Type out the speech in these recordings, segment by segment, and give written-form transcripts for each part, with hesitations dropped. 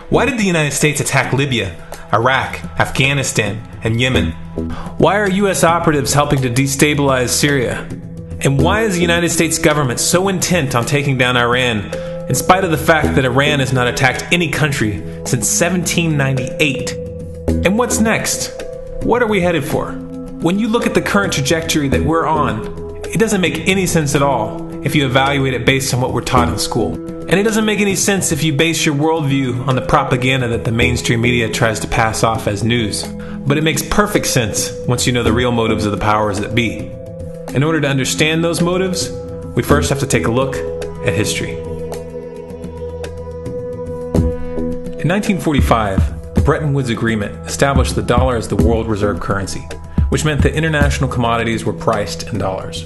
Why did the United States attack Libya, Iraq, Afghanistan, and Yemen? Why are U.S. operatives helping to destabilize Syria? And why is the United States government so intent on taking down Iran, in spite of the fact that Iran has not attacked any country since 1798? And what's next? What are we headed for? When you look at the current trajectory that we're on, it doesn't make any sense at all if you evaluate it based on what we're taught in school. And it doesn't make any sense if you base your worldview on the propaganda that the mainstream media tries to pass off as news. But it makes perfect sense once you know the real motives of the powers that be. In order to understand those motives, we first have to take a look at history. In 1945, the Bretton Woods Agreement established the dollar as the world reserve currency, which meant that international commodities were priced in dollars.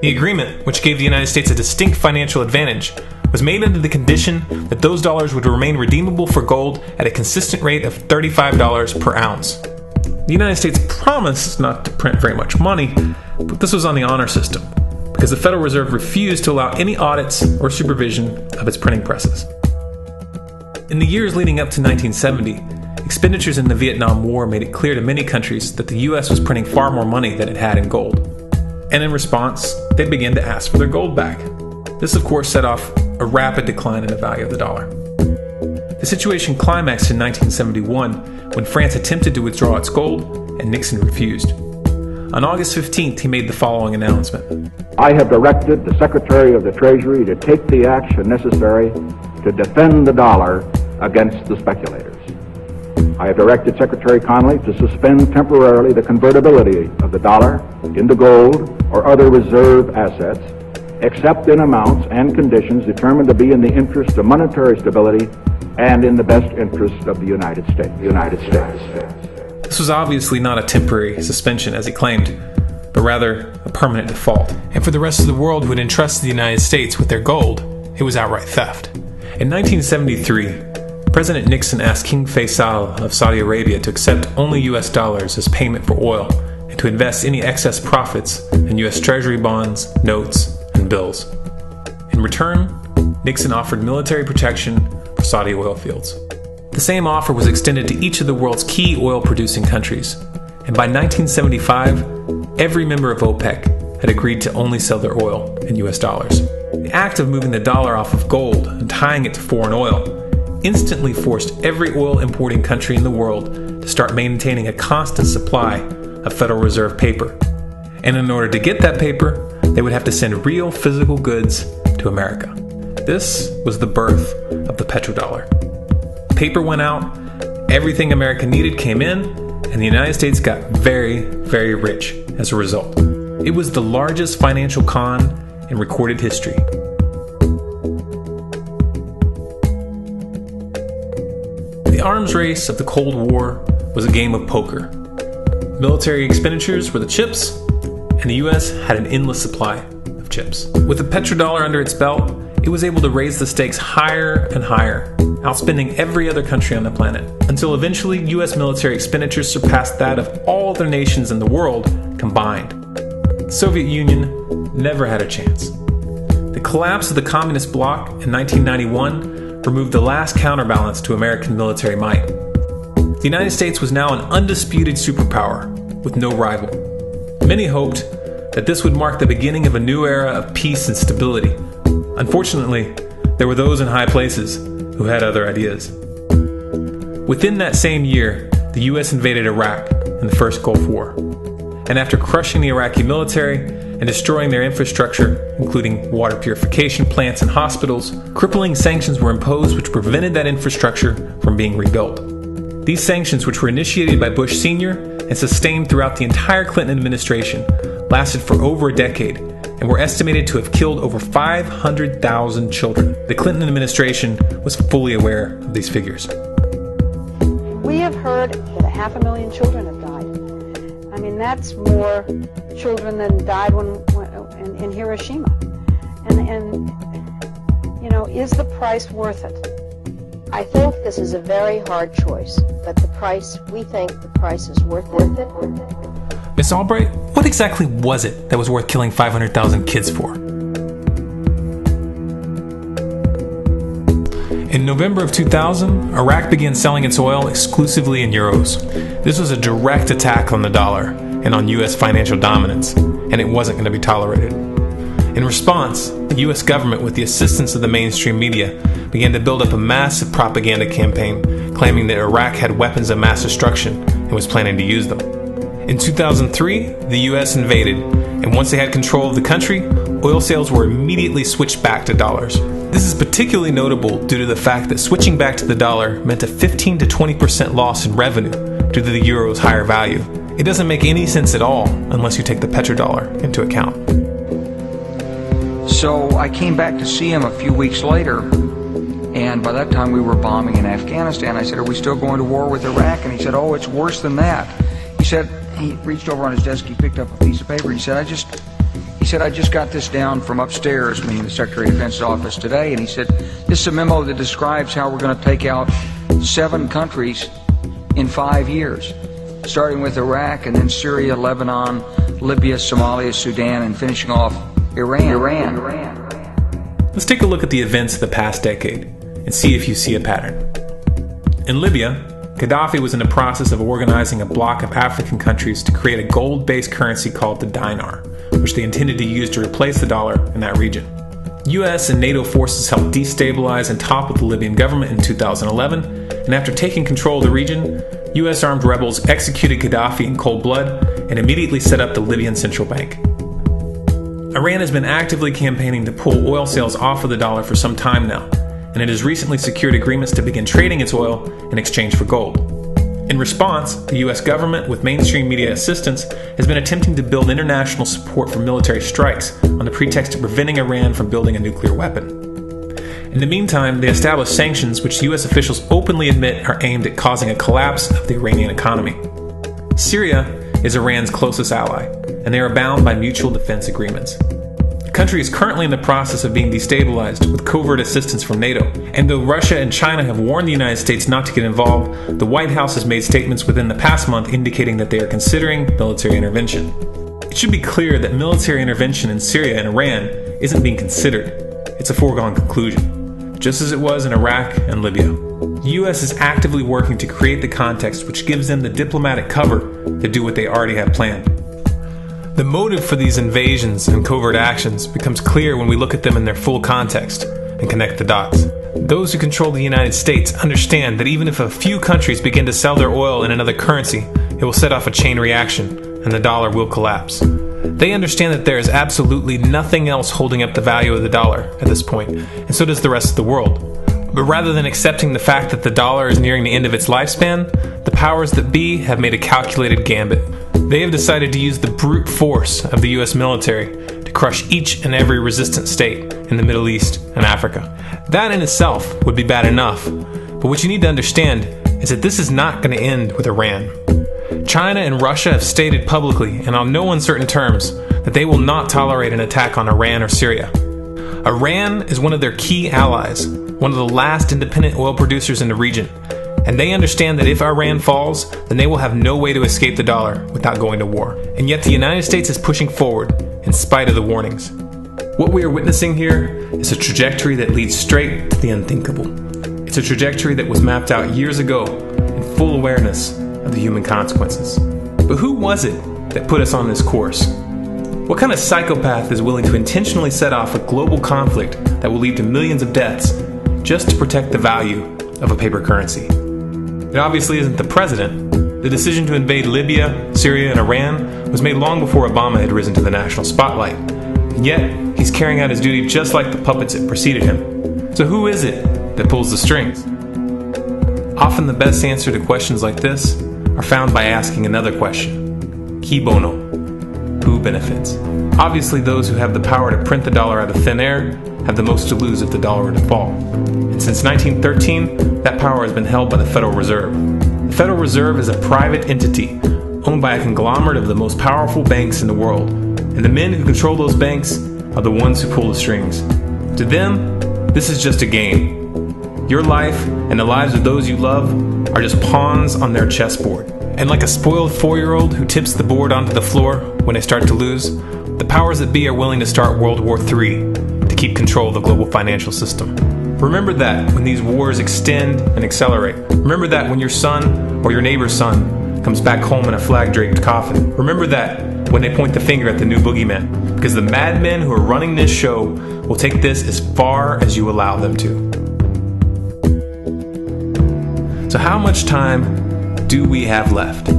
The agreement, which gave the United States a distinct financial advantage, was made under the condition that those dollars would remain redeemable for gold at a consistent rate of $35 per ounce. The United States promised not to print very much money, but this was on the honor system, because the Federal Reserve refused to allow any audits or supervision of its printing presses. In the years leading up to 1970, expenditures in the Vietnam War made it clear to many countries that the U.S. was printing far more money than it had in gold. And in response, they began to ask for their gold back. This, of course, set off a rapid decline in the value of the dollar. The situation climaxed in 1971 when France attempted to withdraw its gold and Nixon refused. On August 15th, he made the following announcement. I have directed the Secretary of the Treasury to take the action necessary to defend the dollar against the speculators. I have directed Secretary Connally to suspend temporarily the convertibility of the dollar into gold or other reserve assets, except in amounts and conditions determined to be in the interest of monetary stability and in the best interest of the United States. This was obviously not a temporary suspension, as he claimed, but rather a permanent default. And for the rest of the world who had entrusted the United States with their gold, it was outright theft. In 1973, President Nixon asked King Faisal of Saudi Arabia to accept only U.S. dollars as payment for oil and to invest any excess profits in U.S. Treasury bonds, notes, and bills. In return, Nixon offered military protection for Saudi oil fields. The same offer was extended to each of the world's key oil-producing countries, and by 1975, every member of OPEC had agreed to only sell their oil in U.S. dollars. The act of moving the dollar off of gold and tying it to foreign oil instantly forced every oil-importing country in the world to start maintaining a constant supply of Federal Reserve paper. And in order to get that paper, they would have to send real physical goods to America. This was the birth of the petrodollar. Paper went out, everything America needed came in, and the United States got very, very rich as a result. It was the largest financial con in recorded history. The arms race of the Cold War was a game of poker. Military expenditures were the chips, and the U.S. had an endless supply of chips. With the petrodollar under its belt, it was able to raise the stakes higher and higher, outspending every other country on the planet, until eventually U.S. military expenditures surpassed that of all other nations in the world combined. The Soviet Union never had a chance. The collapse of the communist bloc in 1991 removed the last counterbalance to American military might. The United States was now an undisputed superpower with no rival. Many hoped that this would mark the beginning of a new era of peace and stability. Unfortunately, there were those in high places who had other ideas. Within that same year, the U.S. invaded Iraq in the First Gulf War. And after crushing the Iraqi military and destroying their infrastructure, including water purification plants and hospitals, crippling sanctions were imposed which prevented that infrastructure from being rebuilt. These sanctions, which were initiated by Bush Sr. and sustained throughout the entire Clinton administration, lasted for over a decade and were estimated to have killed over 500,000 children. The Clinton administration was fully aware of these figures. We have heard that 500,000 children have died. I mean, that's more children than died in Hiroshima. And you know, is the price worth it? I think this is a very hard choice, but we think the price is worth it. Miss Albright, what exactly was it that was worth killing 500,000 kids for? In In November of 2000, Iraq began selling its oil exclusively in euros. This was a direct attack on the dollar and on U.S. financial dominance, and it wasn't going to be tolerated. In response, the U.S. government, with the assistance of the mainstream media, began to build up a massive propaganda campaign claiming that Iraq had weapons of mass destruction and was planning to use them. In 2003, the U.S. invaded, and once they had control of the country, oil sales were immediately switched back to dollars. This is particularly notable due to the fact that switching back to the dollar meant a 15 to 20% loss in revenue due to the euro's higher value. It doesn't make any sense at all unless you take the petrodollar into account. So I came back to see him a few weeks later, and by that time we were bombing in Afghanistan. I said, "Are we still going to war with Iraq?" And he said, "Oh, it's worse than that." He reached over on his desk, he picked up a piece of paper, he said, I just got this down from upstairs, meaning the Secretary of Defense's office today, and he said, "This is a memo that describes how we're going to take out 7 countries in 5 years, starting with Iraq, and then Syria, Lebanon, Libya, Somalia, Sudan, and finishing off Iran. Let's take a look at the events of the past decade and see if you see a pattern. In Libya, Gaddafi was in the process of organizing a bloc of African countries to create a gold-based currency called the dinar, which they intended to use to replace the dollar in that region. US and NATO forces helped destabilize and topple the Libyan government in 2011, and after taking control of the region, US armed rebels executed Gaddafi in cold blood and immediately set up the Libyan central bank. Iran has been actively campaigning to pull oil sales off of the dollar for some time now, and it has recently secured agreements to begin trading its oil in exchange for gold. In response, the US government, with mainstream media assistance, has been attempting to build international support for military strikes on the pretext of preventing Iran from building a nuclear weapon. In the meantime, they established sanctions which US officials openly admit are aimed at causing a collapse of the Iranian economy. Syria is Iran's closest ally, and they are bound by mutual defense agreements. The country is currently in the process of being destabilized with covert assistance from NATO, and though Russia and China have warned the United States not to get involved, the White House has made statements within the past month indicating that they are considering military intervention. It should be clear that military intervention in Syria and Iran isn't being considered. It's a foregone conclusion, just as it was in Iraq and Libya. The U.S. is actively working to create the context which gives them the diplomatic cover to do what they already have planned. The motive for these invasions and covert actions becomes clear when we look at them in their full context and connect the dots. Those who control the United States understand that even if a few countries begin to sell their oil in another currency, it will set off a chain reaction and the dollar will collapse. They understand that there is absolutely nothing else holding up the value of the dollar at this point, and so does the rest of the world. But rather than accepting the fact that the dollar is nearing the end of its lifespan, the powers that be have made a calculated gambit. They have decided to use the brute force of the US military to crush each and every resistant state in the Middle East and Africa. That in itself would be bad enough, but what you need to understand is that this is not going to end with Iran. China and Russia have stated publicly and on no uncertain terms that they will not tolerate an attack on Iran or Syria. Iran is one of their key allies, one of the last independent oil producers in the region, and they understand that if Iran falls, then they will have no way to escape the dollar without going to war. And yet the United States is pushing forward in spite of the warnings. What we are witnessing here is a trajectory that leads straight to the unthinkable. It's a trajectory that was mapped out years ago in full awareness of the human consequences. But who was it that put us on this course? What kind of psychopath is willing to intentionally set off a global conflict that will lead to millions of deaths just to protect the value of a paper currency? It obviously isn't the president. The decision to invade Libya, Syria, and Iran was made long before Obama had risen to the national spotlight. And yet, he's carrying out his duty just like the puppets that preceded him. So who is it that pulls the strings? Often the best answer to questions like this are found by asking another question. Qui bono? Who benefits? Obviously, those who have the power to print the dollar out of thin air have the most to lose if the dollar were to fall. And since 1913, that power has been held by the Federal Reserve. The Federal Reserve is a private entity owned by a conglomerate of the most powerful banks in the world. And the men who control those banks are the ones who pull the strings. To them, this is just a game. Your life and the lives of those you love are just pawns on their chessboard. And like a spoiled 4-year-old who tips the board onto the floor when they start to lose, the powers that be are willing to start World War III to keep control of the global financial system. Remember that when these wars extend and accelerate. Remember that when your son or your neighbor's son comes back home in a flag-draped coffin. Remember that when they point the finger at the new boogeyman, because the madmen who are running this show will take this as far as you allow them to. So how much time do we have left?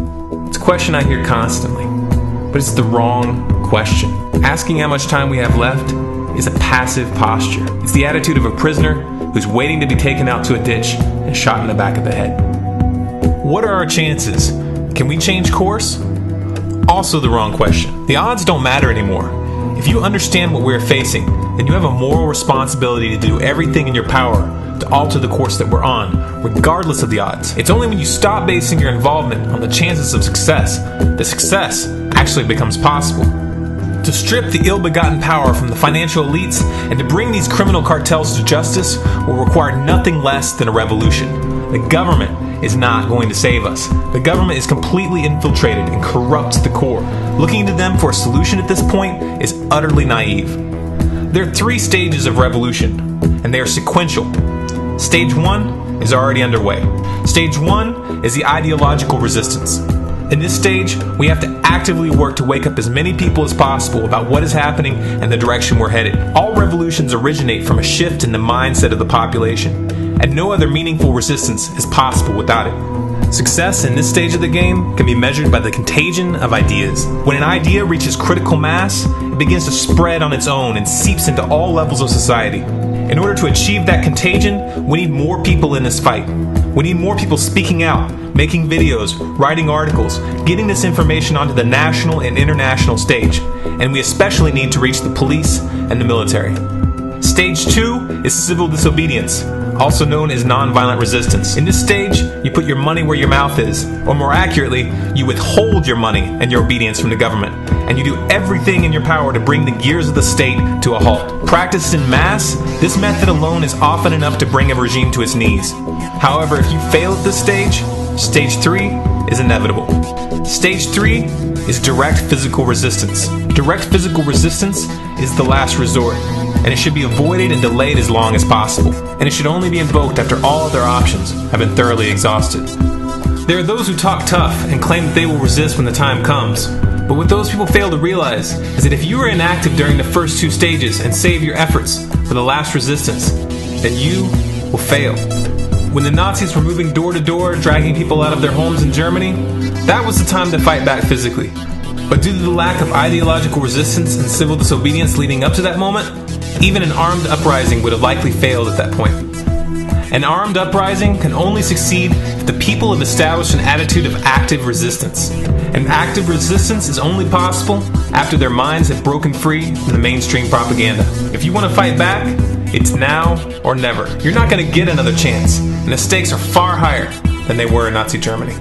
It's a question I hear constantly, but it's the wrong question. Asking how much time we have left is a passive posture. It's the attitude of a prisoner who's waiting to be taken out to a ditch and shot in the back of the head. What are our chances? Can we change course? Also the wrong question. The odds don't matter anymore. If you understand what we're facing, then you have a moral responsibility to do everything in your power to alter the course that we're on, regardless of the odds. It's only when you stop basing your involvement on the chances of success that success actually becomes possible. To strip the ill-begotten power from the financial elites and to bring these criminal cartels to justice will require nothing less than a revolution. The government is not going to save us. The government is completely infiltrated and corrupt to the core. Looking to them for a solution at this point is utterly naive. There are 3 stages of revolution, and they are sequential. Stage 1 is already underway. Stage 1 is the ideological resistance. In this stage, we have to actively work to wake up as many people as possible about what is happening and the direction we're headed. All revolutions originate from a shift in the mindset of the population, and no other meaningful resistance is possible without it. Success in this stage of the game can be measured by the contagion of ideas. When an idea reaches critical mass, it begins to spread on its own and seeps into all levels of society. In order to achieve that contagion, we need more people in this fight. We need more people speaking out, making videos, writing articles, getting this information onto the national and international stage. And we especially need to reach the police and the military. Stage 2 is civil disobedience, also known as nonviolent resistance. In this stage, you put your money where your mouth is, or more accurately, you withhold your money and your obedience from the government, and you do everything in your power to bring the gears of the state to a halt. Practiced in mass, this method alone is often enough to bring a regime to its knees. However, if you fail at this stage, Stage 3 is inevitable. Stage 3 is direct physical resistance. Direct physical resistance is the last resort, and it should be avoided and delayed as long as possible. And it should only be invoked after all other options have been thoroughly exhausted. There are those who talk tough and claim that they will resist when the time comes. But what those people fail to realize is that if you are inactive during the first 2 stages and save your efforts for the last resistance, then you will fail. When the Nazis were moving door to door, dragging people out of their homes in Germany, that was the time to fight back physically. But due to the lack of ideological resistance and civil disobedience leading up to that moment, even an armed uprising would have likely failed at that point. An armed uprising can only succeed if the people have established an attitude of active resistance. And active resistance is only possible after their minds have broken free from the mainstream propaganda. If you want to fight back, it's now or never. You're not going to get another chance, and the stakes are far higher than they were in Nazi Germany.